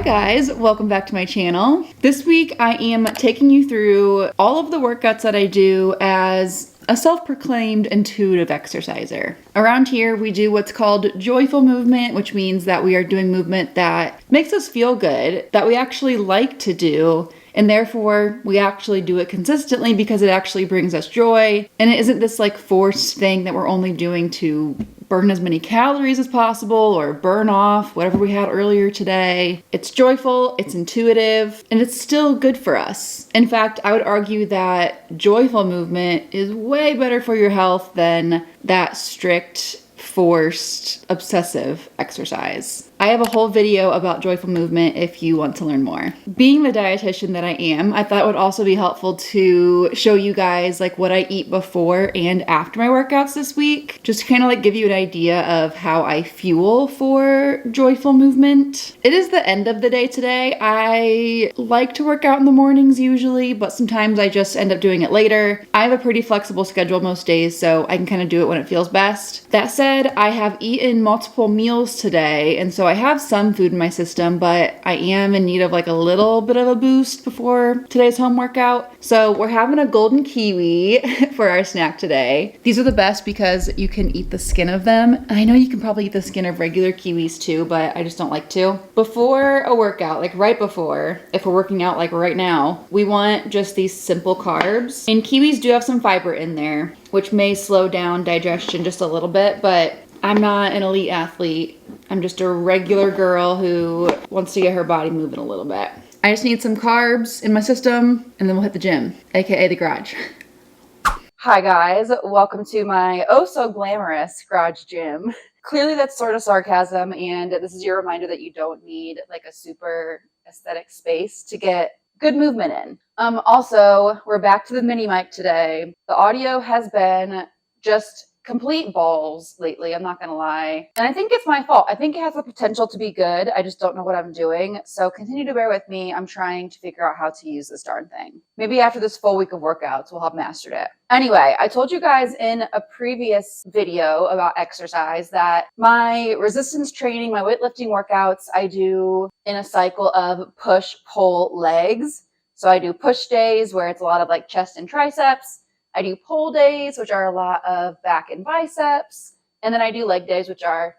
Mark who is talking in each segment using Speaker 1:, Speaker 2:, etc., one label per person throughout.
Speaker 1: Hi guys, welcome back to my channel. This week I am taking you through all of the workouts that I do as a self-proclaimed intuitive exerciser. Around here we do what's called joyful movement, which means that we are doing movement that makes us feel good, that we actually like to do, and therefore we actually do it consistently because it actually brings us joy, and it isn't this like forced thing that we're only doing to burn as many calories as possible or burn off whatever we had earlier today. It's joyful, it's intuitive, and it's still good for us. In fact, I would argue that joyful movement is way better for your health than that strict, forced, obsessive exercise. I have a whole video about joyful movement if you want to learn more. Being the dietitian that I am, I thought it would also be helpful to show you guys like what I eat before and after my workouts this week, just to kind of like give you an idea of how I fuel for joyful movement. It is the end of the day today. I like to work out in the mornings usually, but sometimes I just end up doing it later. I have a pretty flexible schedule most days, so I can kind of do it when it feels best. That said, I have eaten multiple meals today, and so I have some food in my system, but I am in need of like a little bit of a boost before today's home workout. So we're having a golden kiwi for our snack today. These are the best because you can eat the skin of them. I know you can probably eat the skin of regular kiwis too, but I just don't like to. Before a workout, like right before, if we're working out like right now, we want just these simple carbs. And kiwis do have some fiber in there, which may slow down digestion just a little bit, but I'm not an elite athlete. I'm just a regular girl who wants to get her body moving a little bit. I just need some carbs in my system and then we'll hit the gym, aka the garage. Hi guys, welcome to my oh so glamorous garage gym. Clearly that's sort of sarcasm, and this is your reminder that you don't need like a super aesthetic space to get good movement in. Also, we're back to the mini mic today. The audio has been just complete balls lately, I'm not gonna lie. And I think it's my fault. I think it has the potential to be good. I just don't know what I'm doing. So continue to bear with me. I'm trying to figure out how to use this darn thing. Maybe after this full week of workouts, we'll have mastered it. Anyway, I told you guys in a previous video about exercise that my resistance training, my weightlifting workouts, I do in a cycle of push, pull, legs. So I do push days where it's a lot of like chest and triceps. I do pull days, which are a lot of back and biceps. And then I do leg days, which are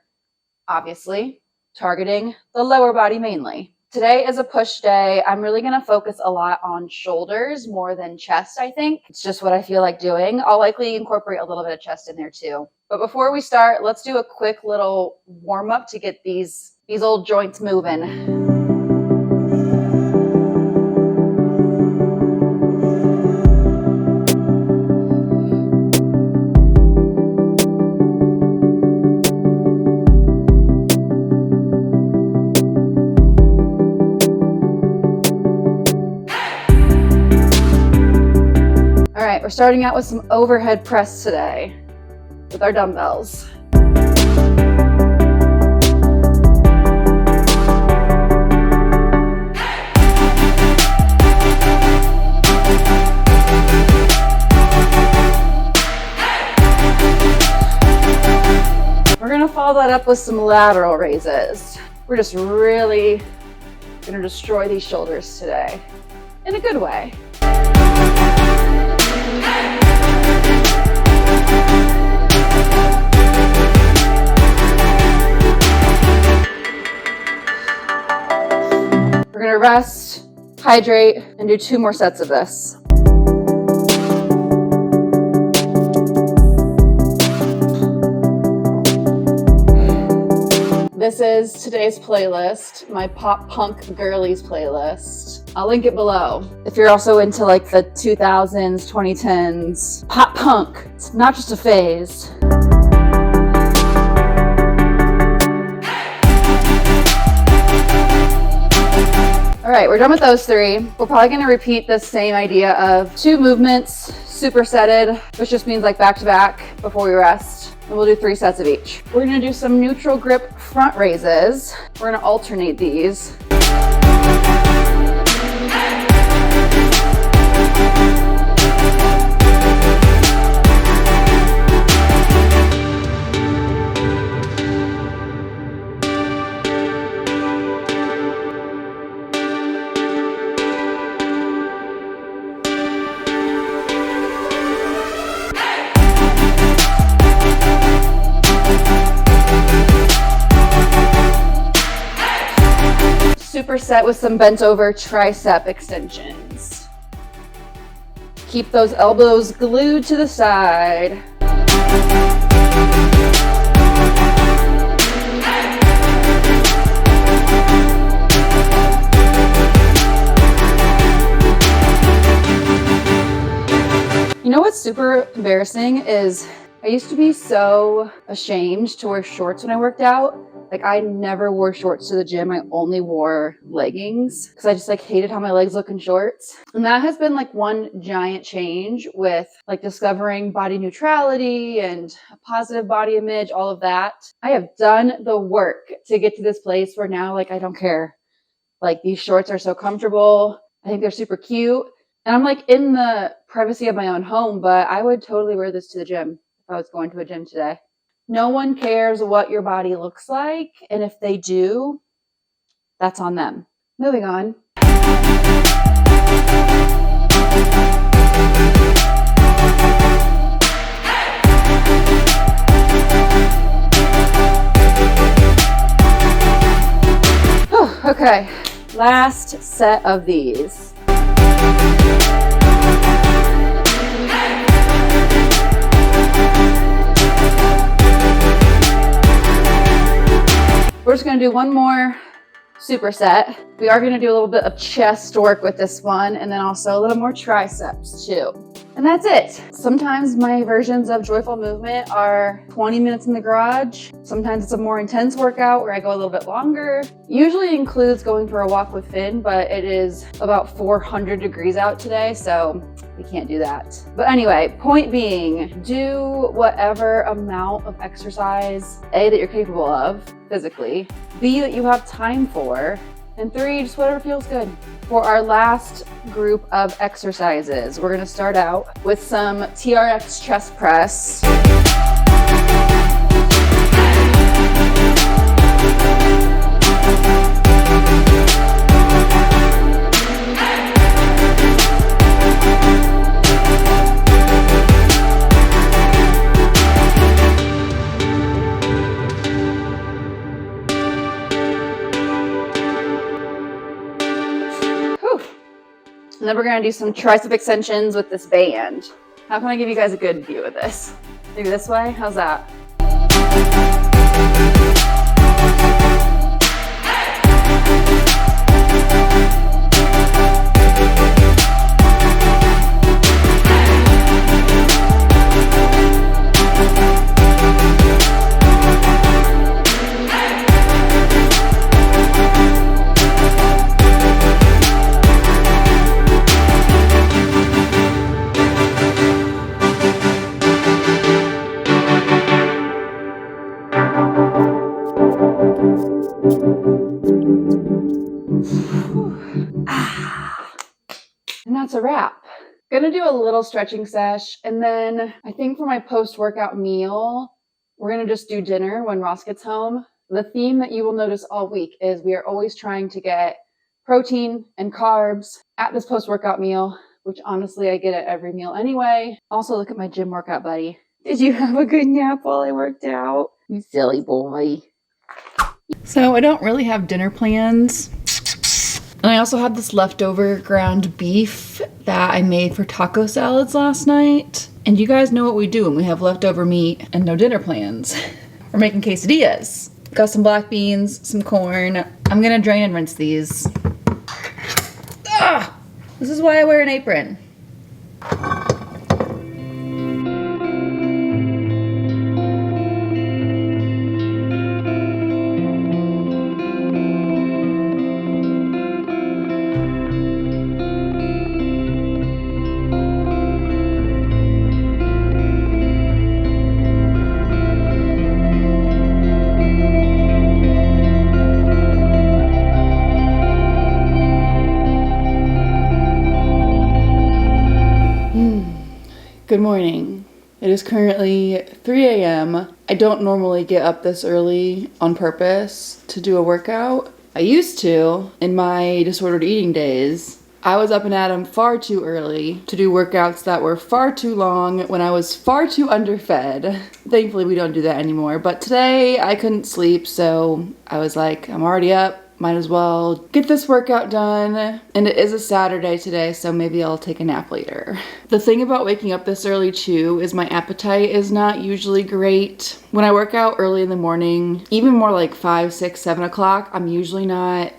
Speaker 1: obviously targeting the lower body mainly. Today is a push day. I'm really going to focus a lot on shoulders more than chest, I think. It's just what I feel like doing. I'll likely incorporate a little bit of chest in there too. But before we start, let's do a quick little warm up to get these old joints moving. We're starting out with some overhead press today with our dumbbells. We're gonna follow that up with some lateral raises. We're just really gonna destroy these shoulders today in a good way. We're gonna rest, hydrate, and do 2 more sets of this. This is today's playlist, my pop punk girlies playlist. I'll link it below. If you're also into like the 2000s, 2010s, pop punk, it's not just a phase. All right, we're done with those 3. We're probably gonna repeat the same idea of 2 movements, supersetted, which just means like back to back before we rest. And we'll do 3 sets of each. We're gonna do some neutral grip front raises. We're gonna alternate these. superset with some bent over tricep extensions. Keep those elbows glued to the side. You know what's super embarrassing is I used to be so ashamed to wear shorts when I worked out. Like I never wore shorts to the gym. I only wore leggings because I just like hated how my legs look in shorts. And that has been like one giant change with like discovering body neutrality and a positive body image, all of that. I have done the work to get to this place where now like I don't care. Like these shorts are so comfortable. I think they're super cute. And I'm like in the privacy of my own home, but I would totally wear this to the gym if I was going to a gym today. No one cares what your body looks like. And if they do, that's on them. Moving on. Okay, last set of these. We're just gonna do one more superset. We are gonna do a little bit of chest work with this one and then also a little more triceps too. And that's it. Sometimes my versions of joyful movement are 20 minutes in the garage. Sometimes it's a more intense workout where I go a little bit longer. Usually includes going for a walk with Finn, but it is about 400 degrees out today, so we can't do that. But anyway, point being, do whatever amount of exercise, A, that you're capable of physically, B, that you have time for, and 3, just whatever feels good. For our last group of exercises, we're gonna start out with some TRX chest press. And then we're gonna do some tricep extensions with this band. How can I give you guys a good view of this? Maybe this way, how's that? And that's a wrap. Gonna do a little stretching sesh, and then I think for my post-workout meal, we're gonna just do dinner when Ross gets home. The theme that you will notice all week is we are always trying to get protein and carbs at this post-workout meal, which honestly I get at every meal anyway. Also, look at my gym workout buddy. Did you have a good nap while I worked out? You silly boy. So I don't really have dinner plans. And I also have this leftover ground beef that I made for taco salads last night. And you guys know what we do when we have leftover meat and no dinner plans. We're making quesadillas. Got some black beans, some corn. I'm gonna drain and rinse these. Ah! This is why I wear an apron. Good morning. It is currently 3 a.m. I don't normally get up this early on purpose to do a workout. I used to in my disordered eating days. I was up and at 'em far too early to do workouts that were far too long when I was far too underfed. Thankfully, we don't do that anymore. But today I couldn't sleep, so I was like, I'm already up. might as well get this workout done. And it is a Saturday today, so maybe I'll take a nap later. The thing about waking up this early too is my appetite is not usually great. When I work out early in the morning, even more like 5, 6, 7 o'clock, I'm usually not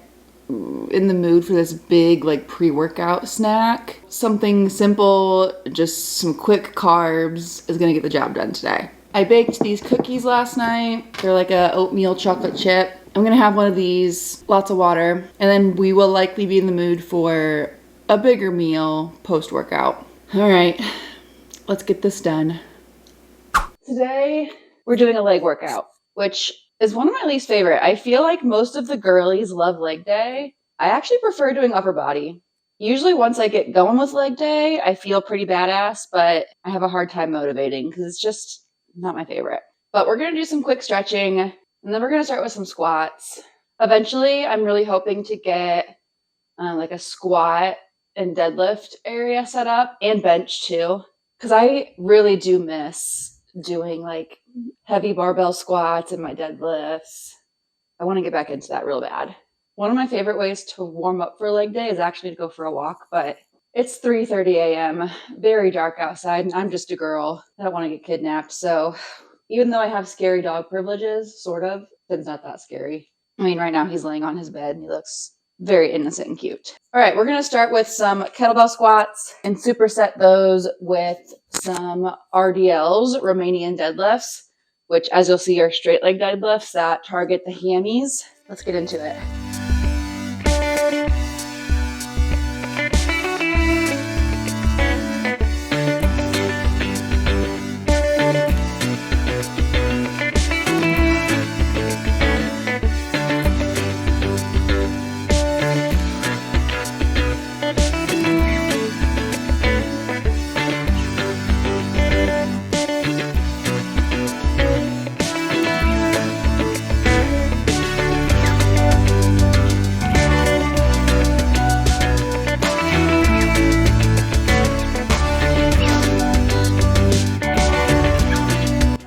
Speaker 1: in the mood for this big like pre-workout snack. Something simple, just some quick carbs is gonna get the job done today. I baked these cookies last night. They're like a oatmeal chocolate chip. I'm gonna have one of these, lots of water, and then we will likely be in the mood for a bigger meal post-workout. All right, let's get this done. Today, we're doing a leg workout, which is one of my least favorite. I feel like most of the girlies love leg day. I actually prefer doing upper body. Usually once I get going with leg day, I feel pretty badass, but I have a hard time motivating because it's just not my favorite. But we're gonna do some quick stretching, and then we're gonna start with some squats. Eventually, I'm really hoping to get like a squat and deadlift area set up, and bench too, because I really do miss doing like heavy barbell squats and my deadlifts. I want to get back into that real bad. One of my favorite ways to warm up for leg day is actually to go for a walk, but it's 3:30 a.m., very dark outside, and I'm just a girl. I don't want to get kidnapped, so even though I have scary dog privileges, sort of, it's not that scary. I mean, right now he's laying on his bed and he looks very innocent and cute. All right, we're going to start with some kettlebell squats and superset those with some RDLs, Romanian deadlifts, which, as you'll see, are straight leg deadlifts that target the hammies. Let's get into it.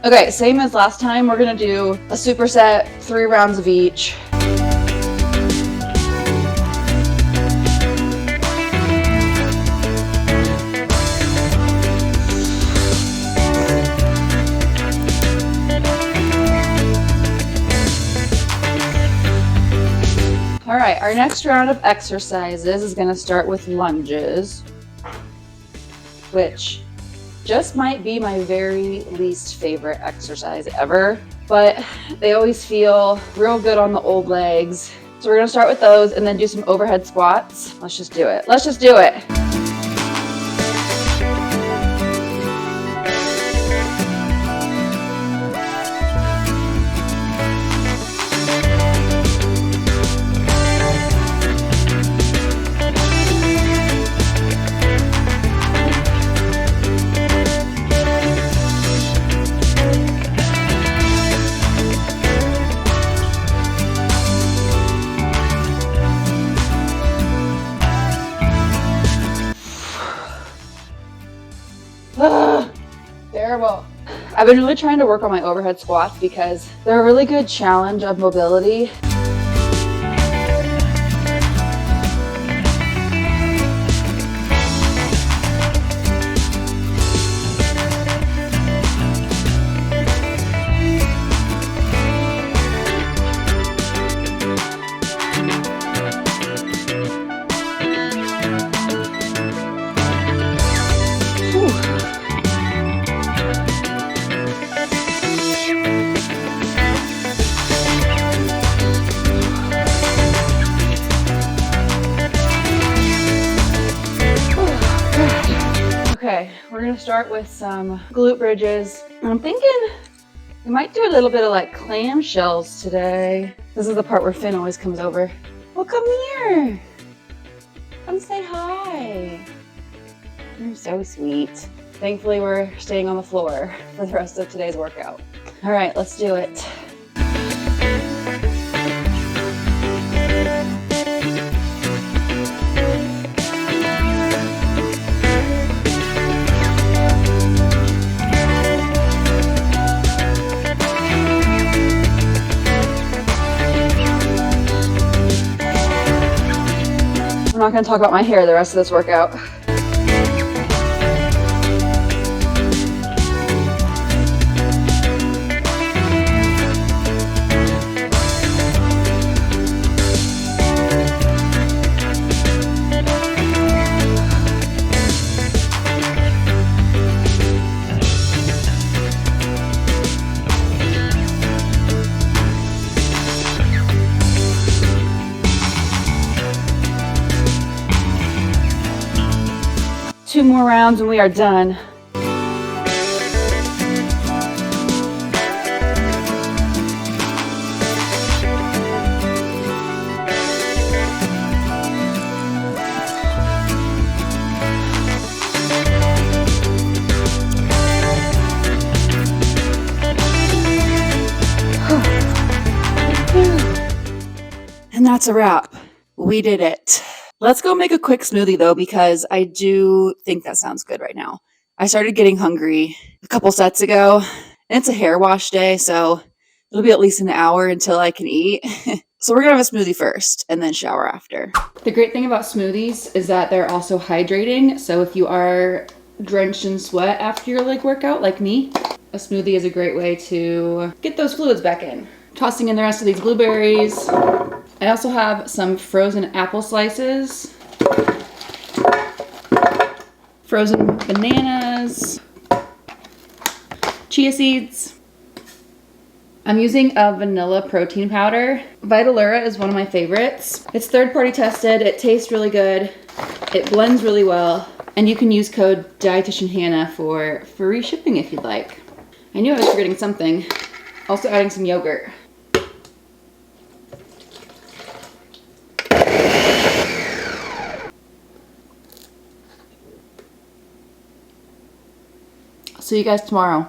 Speaker 1: Okay, same as last time, we're gonna do a superset, 3 rounds of each. All right, our next round of exercises is gonna start with lunges, which just might be my very least favorite exercise ever, but they always feel real good on the old legs. So we're gonna start with those and then do some overhead squats. Let's just do it. Let's just do it. Terrible. I've been really trying to work on my overhead squats because they're a really good challenge of mobility. Okay, we're gonna start with some glute bridges. I'm thinking we might do a little bit of like clamshells today. This is the part where Finn always comes over. Well, come here. Come say hi. You're so sweet. Thankfully, we're staying on the floor for the rest of today's workout. All right, let's do it. I'm not gonna talk about my hair the rest of this workout. Two more rounds and we are done. And that's a wrap. We did it. Let's go make a quick smoothie though, because I do think that sounds good right now. I started getting hungry a couple sets ago, and it's a hair wash day, so it'll be at least an hour until I can eat. So we're gonna have a smoothie first and then shower after. The great thing about smoothies is that they're also hydrating. So if you are drenched in sweat after your leg workout, like me, a smoothie is a great way to get those fluids back in. Tossing in the rest of these blueberries. I also have some frozen apple slices, frozen bananas, chia seeds. I'm using a vanilla protein powder. Vitalura is one of my favorites. It's third-party tested, it tastes really good, it blends really well, and you can use code DietitianHannah for free shipping if you'd like. I knew I was forgetting something. Also adding some yogurt. See you guys tomorrow.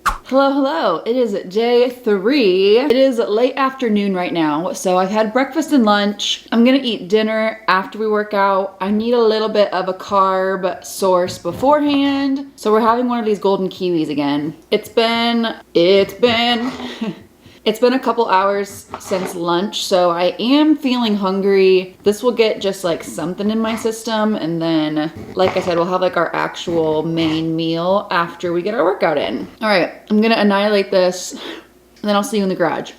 Speaker 1: Hello. It is day 3. It is late afternoon right now, so I've had breakfast and lunch. I'm gonna eat dinner after we work out. I need a little bit of a carb source beforehand, so we're having one of these golden kiwis again. It's been a couple hours since lunch, so I am feeling hungry. This will get just like something in my system, and then, like I said, we'll have like our actual main meal after we get our workout in. All right, I'm gonna annihilate this, and then I'll see you in the garage.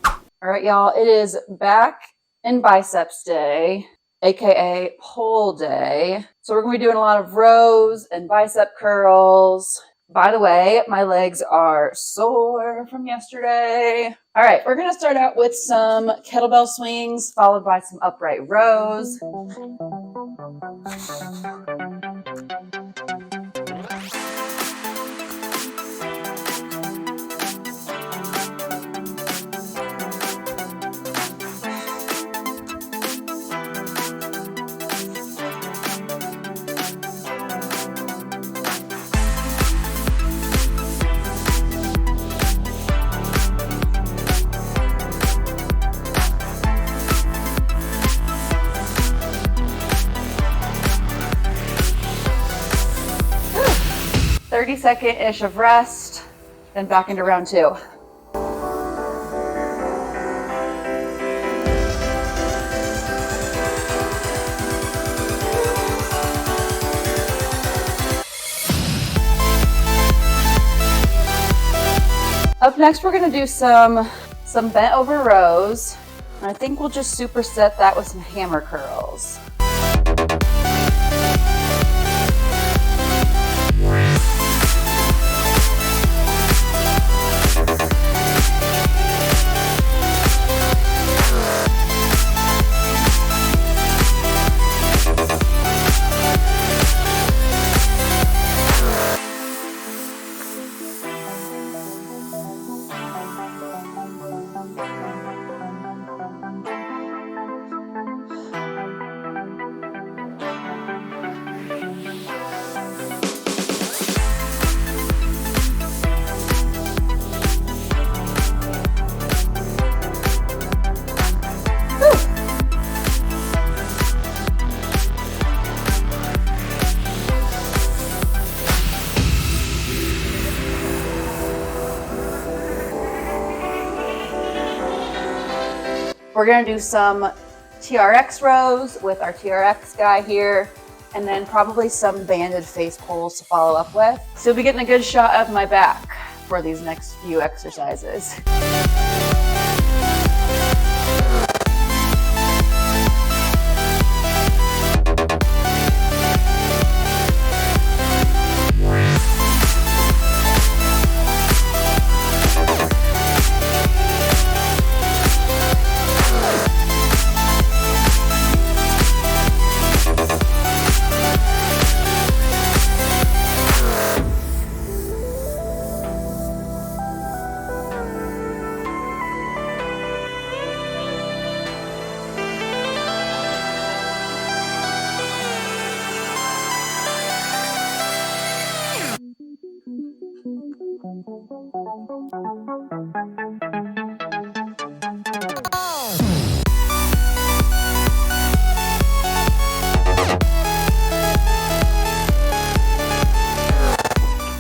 Speaker 1: All right, y'all, it is back in biceps day, AKA pull day. So we're gonna be doing a lot of rows and bicep curls. By the way, my legs are sore from yesterday. All right, we're gonna start out with some kettlebell swings, followed by some upright rows. 30-second-ish of rest, then back into round 2. Up next, we're gonna do some bent over rows. And I think we'll just superset that with some hammer curls. We're gonna do some TRX rows with our TRX guy here, and then probably some banded face pulls to follow up with. So you'll be getting a good shot of my back for these next few exercises.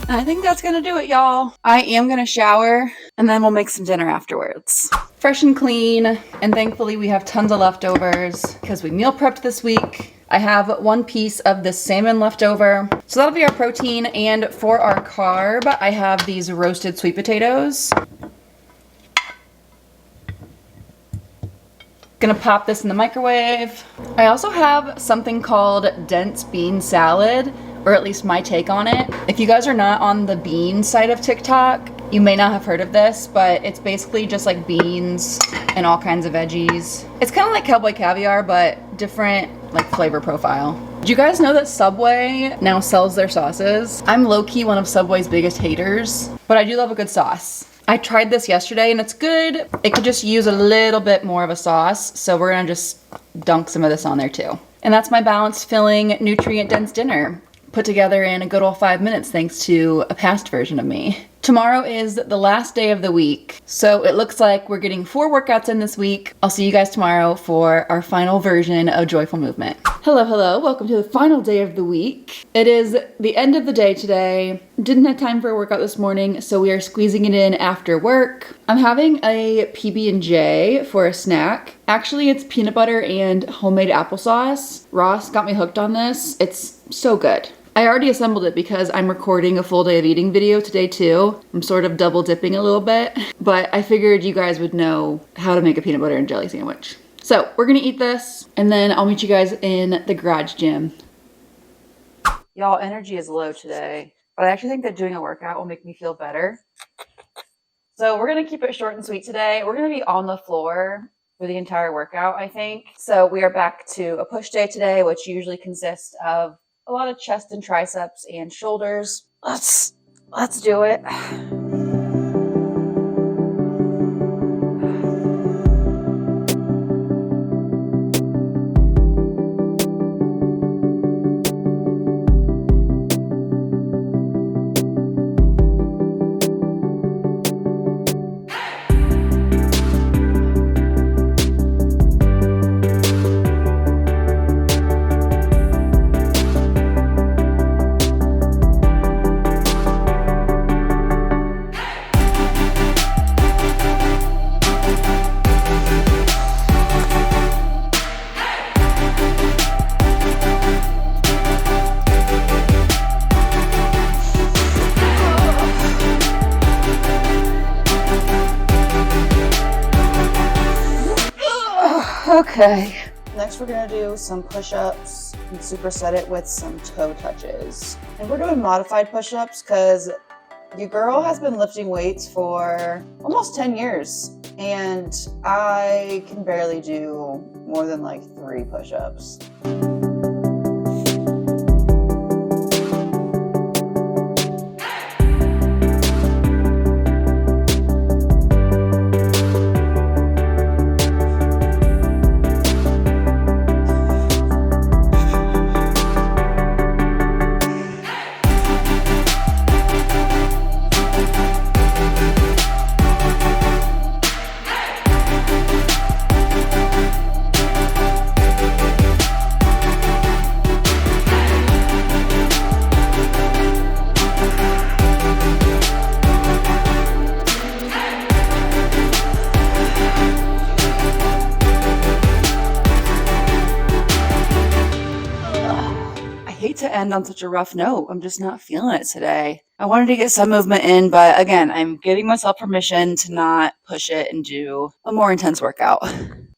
Speaker 1: I think that's gonna do it, y'all. I am gonna shower and then we'll make some dinner afterwards. Fresh and clean, and thankfully we have tons of leftovers because we meal prepped this week. I have one piece of this salmon left over, so that'll be our protein. And for our carb, I have these roasted sweet potatoes. Gonna pop this in the microwave. I also have something called dense bean salad, or at least my take on it. If you guys are not on the bean side of TikTok, you may not have heard of this, but it's basically just like beans and all kinds of veggies. It's kind of like Cowboy Caviar, but different like flavor profile. Did you guys know that Subway now sells their sauces? I'm low-key one of Subway's biggest haters, but I do love a good sauce. I tried this yesterday and it's good. It could just use a little bit more of a sauce, so we're gonna just dunk some of this on there too. And that's my balanced, filling, nutrient-dense dinner, put together in a good old 5 minutes thanks to a past version of me. Tomorrow is the last day of the week, so it looks like we're getting 4 workouts in this week. I'll see you guys tomorrow for our final version of Joyful Movement. Hello, hello, welcome to the final day of the week. It is the end of the day today. Didn't have time for a workout this morning, so we are squeezing it in after work. I'm having a PB&J for a snack. Actually, it's peanut butter and homemade applesauce. Ross got me hooked on this. It's so good. I already assembled it because I'm recording a full day of eating video today too. I'm sort of double dipping a little bit, but I figured you guys would know how to make a peanut butter and jelly sandwich. So we're gonna eat this and then I'll meet you guys in the garage gym. Y'all, energy is low today, but I actually think that doing a workout will make me feel better. So we're gonna keep it short and sweet today. We're gonna be on the floor for the entire workout, I think. So we are back to a push day today, which usually consists of a lot of chest and triceps and shoulders. Let's do it. Okay, next we're gonna do some push-ups and superset it with some toe touches. And we're doing modified push-ups because your girl has been lifting weights for almost 10 years and I can barely do more than like 3 push-ups. hate to end on such a rough note. I'm just not feeling it today. I wanted to get some movement in, but again, I'm giving myself permission to not push it and do a more intense workout.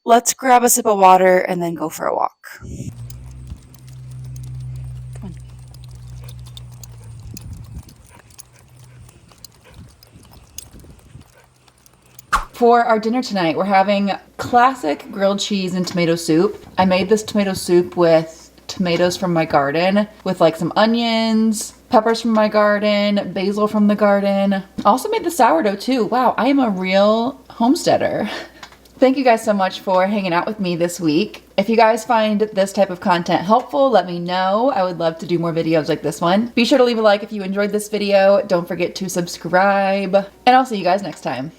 Speaker 1: Let's grab a sip of water and then go for a walk. For our dinner tonight, we're having classic grilled cheese and tomato soup. I made this tomato soup with tomatoes from my garden, with like some onions, peppers from my garden, basil from the garden. I also made the sourdough too. Wow, I am a real homesteader. Thank you guys so much for hanging out with me this week. If you guys find this type of content helpful, let me know. I would love to do more videos like this one. Be sure to leave a like if you enjoyed this video. Don't forget to subscribe, and I'll see you guys next time.